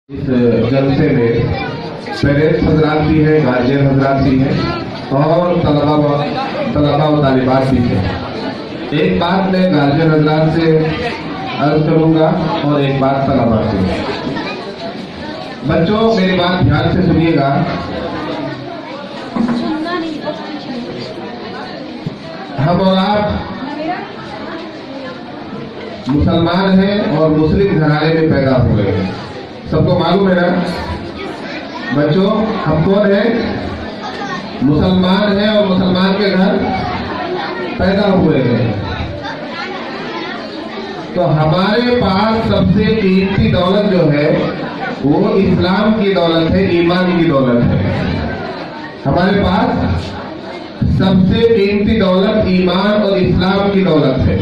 इस जलसे में पेरेंट्स हजरात भी हैं, गार्जियन हजरात भी हैं और तलबा व तालिबात भी हैं। एक बात मैं गार्जियन हजरात से अर्ज करूंगा और एक बात तलबा से। बच्चों मेरी बात ध्यान से सुनिएगा। हम और आप मुसलमान हैं और मुस्लिम घराने में पैदा हुए हैं, सबको मालूम है ना बच्चों। हम कौन है? मुसलमान हैं और मुसलमान के घर पैदा हुए हैं। तो हमारे पास सबसे कीमती दौलत जो है वो इस्लाम की दौलत है, ईमान की दौलत है। हमारे पास सबसे कीमती दौलत ईमान और इस्लाम की दौलत है।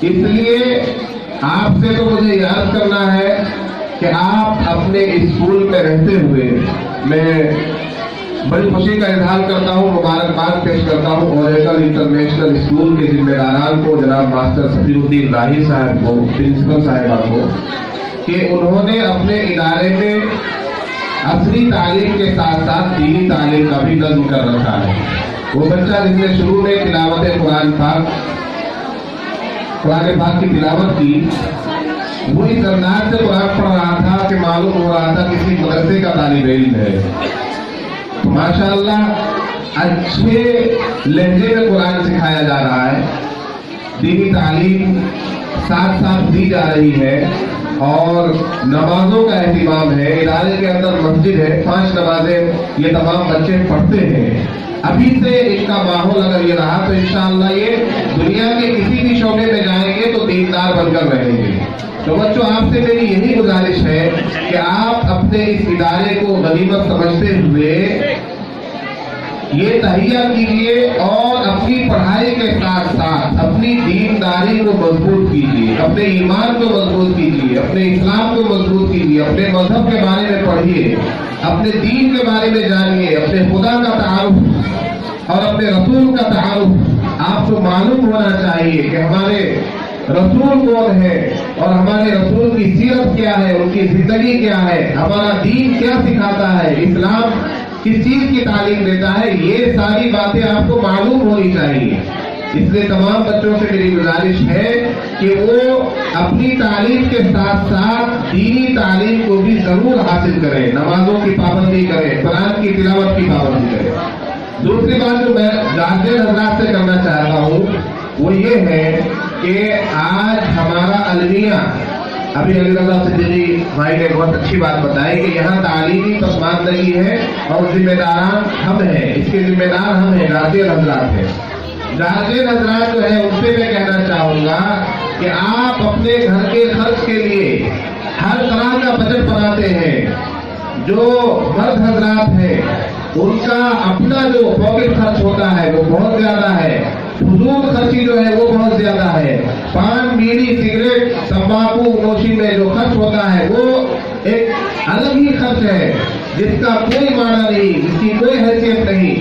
इसलिए आपसे तो मुझे याद करना है कि आप अपने स्कूल में रहते हुए, मैं बड़ी खुशी का इजहार करता हूँ, मुबारकबाद पेश करता हूँ ओरेकल इंटरनेशनल स्कूल के जिम्मेदारान को, जनाब मास्टर सफीउद्दीन राही साहब को, प्रिंसिपल साहिबा को, कि उन्होंने अपने इदारे में असली तालीम के साथ साथ दीनी तालीम का भी नज़्म कर रखा है। वो बच्चा जिसने शुरू में तिलावत कुरान पाक की तिलावत की, वो इस अंदाज से कुरान पढ़ रहा था कि मालूम हो रहा था किसी मदरसे का तालिब इल्म है। तो माशाअल्लाह अच्छे लहजे में कुरान सिखाया जा रहा है, दीनी तालीम साथ साथ दी जा रही है और नमाजों का एहतिमाम है। इदारे के अंदर मस्जिद है, 5 नमाजें ये तमाम बच्चे पढ़ते हैं। अभी से इनका माहौल अगर ये रहा तो इंशाअल्लाह ये दुनिया के किसी भी शोबे में जाएंगे तो दीनदार बनकर रहेंगे। तो बच्चों आपसे मेरी यही गुजारिश है कि आप अपने इस इदारे को गनीमत समझते हुए ये तहिया कीजिए और अपनी पढ़ाई के साथ साथ अपनी दीनदारी को मजबूत कीजिए, अपने ईमान को मजबूत कीजिए, अपने इस्लाम को मजबूत कीजिए, अपने मजहब के बारे में पढ़िए, अपने दीन के बारे में जानिए, अपने खुदा का तारुफ और अपने रसूल का तारुफ आपको मालूम होना चाहिए कि हमारे रसूल कौन है और हमारे रसूल की सीरत क्या है, उनकी जिंदगी क्या है, हमारा दीन क्या सिखाता है, इस्लाम किस चीज की तालीम देता है, ये सारी बातें आपको मालूम होनी चाहिए। इसलिए तमाम बच्चों से मेरी गुजारिश है कि वो अपनी तालीम के साथ साथ दीनी तालीम को भी जरूर हासिल करें, नमाजों की पाबंदी करें, कुरान की तिलावत की पाबंदी करें। दूसरी बात जो मैं गार्जियन हजरात से करना चाहता हूँ वो ये है कि आज हमारा अलमिया, अभी अलीरज़ा सिद्दीकी भाई ने बहुत अच्छी बात बताई कि यहाँ तालीमी पसमानदगी है और जिम्मेदार हम हैं, इसके जिम्मेदार हम हैं, गार्जियन हजरात हैं। गार्जियन हजरात जो है उनसे मैं कहना चाहूँगा कि आप अपने घर के खर्च के लिए हर तरह का बजट बनाते हैं। जो मर्द हजरात हैं उनका अपना जो पॉकेट खर्च होता है वो बहुत ज्यादा है, फजूल खर्ची जो है वो बहुत ज्यादा है। पान, बीड़ी, सिगरेट, तंबाकू नोशी में जो खर्च होता है वो एक अलग ही खर्च है जिसका कोई माना नहीं, जिसकी कोई हैसियत नहीं।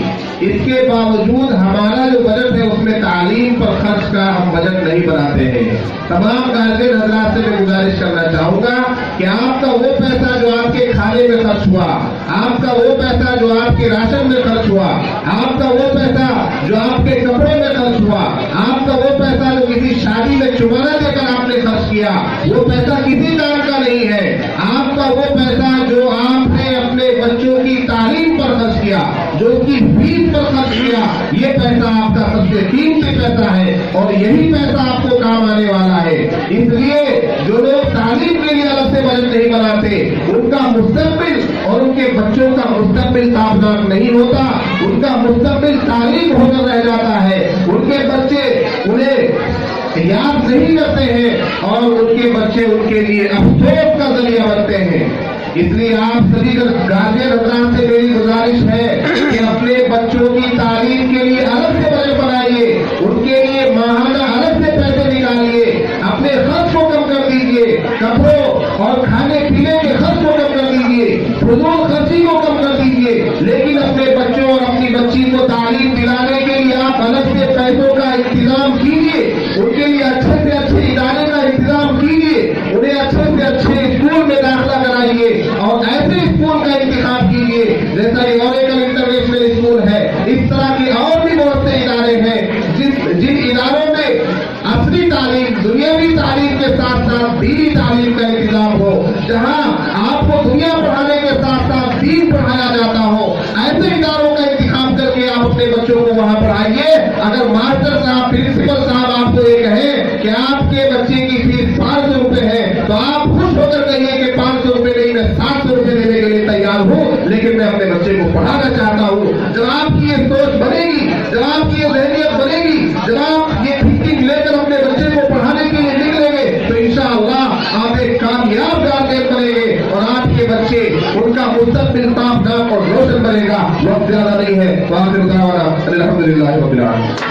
इसके बावजूद हमारा जो बजट है उसमें तालीम पर खर्च का हम बजट नहीं बनाते हैं। तमाम गार्जियन हजरात से मैं गुजारिश करना चाहूंगा कि आपका वो पैसा जो आपके खाने में खर्च हुआ, आपका वो पैसा जो आपके राशन में खर्च हुआ, आपका वो पैसा जो आपके कपड़े में खर्च हुआ, आपका वो पैसा जो किसी शादी में चुमाना देकर आपने खर्च किया, वो पैसा किसी काम का नहीं है। आपका वो पैसा जो आपने अपने बच्चों की तालीम पर खर्च किया, जो उनकी फीस पर खर्च किया, ये पैसा आपका सबसे कीमती पैसा है और यही पैसा आपको काम आने वाला है। इसलिए जो लोग तालीम के लिए अलग से बजट नहीं बनाते, उनका मुस्तकबिल और उनके बच्चों का मुस्तकबिल ताबनाक नहीं होता, उनका मुस्तकबिल तालीम होकर रह जाता है। उनके बच्चे उन्हें याद नहीं करते हैं और उनके बच्चे उनके लिए अफसोस का जरिया बनते हैं। इसलिए आप सभी गार्जियन हजरात से मेरी गुजारिश है कि अपने बच्चों की तालीम के लिए अलग से बजट बनाइए, उनके लिए माहाना अलग से पैसे निकालिए, अपने खर्च को कम कर दीजिए, कपड़ों और खाने पीने के खर्च को कम कर दीजिए, फजूल खर्ची को कम कर दीजिए, लेकिन अपने बच्चों और अपनी बच्ची को तालीम दिलाने के लिए आप अलग से पैसों का इंतजाम कीजिए, उनके लिए अच्छे से अच्छे इदारे का इंतजाम कीजिए, उन्हें अच्छे से अच्छे स्कूल में दाखिला कराइए। ओरेकल इंटरनेशनल स्कूल है। इस तरह के और भी बहुत से इदारे हैं जिन इदारों में असली तालीम, दुनियावी तालीम के साथ साथ दीनी तालीम का इंतजाम हो, जहां आपको दुनिया पढ़ाने के साथ साथ दीन पढ़ाया जाता हो। ऐसे इदारों का इंतजाम करके आप अपने बच्चों को वहां पढ़ाइए। अगर मास्टर साहब, प्रिंसिपल साहब आपको ये कहें कि आपके बच्चे की फीस 500 रुपए है, तो आप खुश होकर कहिए कि 500 रुपए नहीं, मैं 700 रुपए देने के लिए तैयार हूँ, लेकिन मैं अपने बच्चे को पढ़ाना चाहता हूँ। जब आपकी ये सोच बनेगी, जब आपकी ये ज़हनियत बनेगी, जब आप ये थिंकिंग लेकर अपने बच्चे को पढ़ाने के लिए निकलेंगे, तो इंशाअल्लाह आप एक कामयाब गार्जियन बनेंगे और आपके बच्चे, उनका मुस्तकबिल साफ और रोशन बनेगा। वक्त ज्यादा नहीं है। वाखिर दावाना अल्हम्दुलिल्लाहि रब्बिल आलमीन।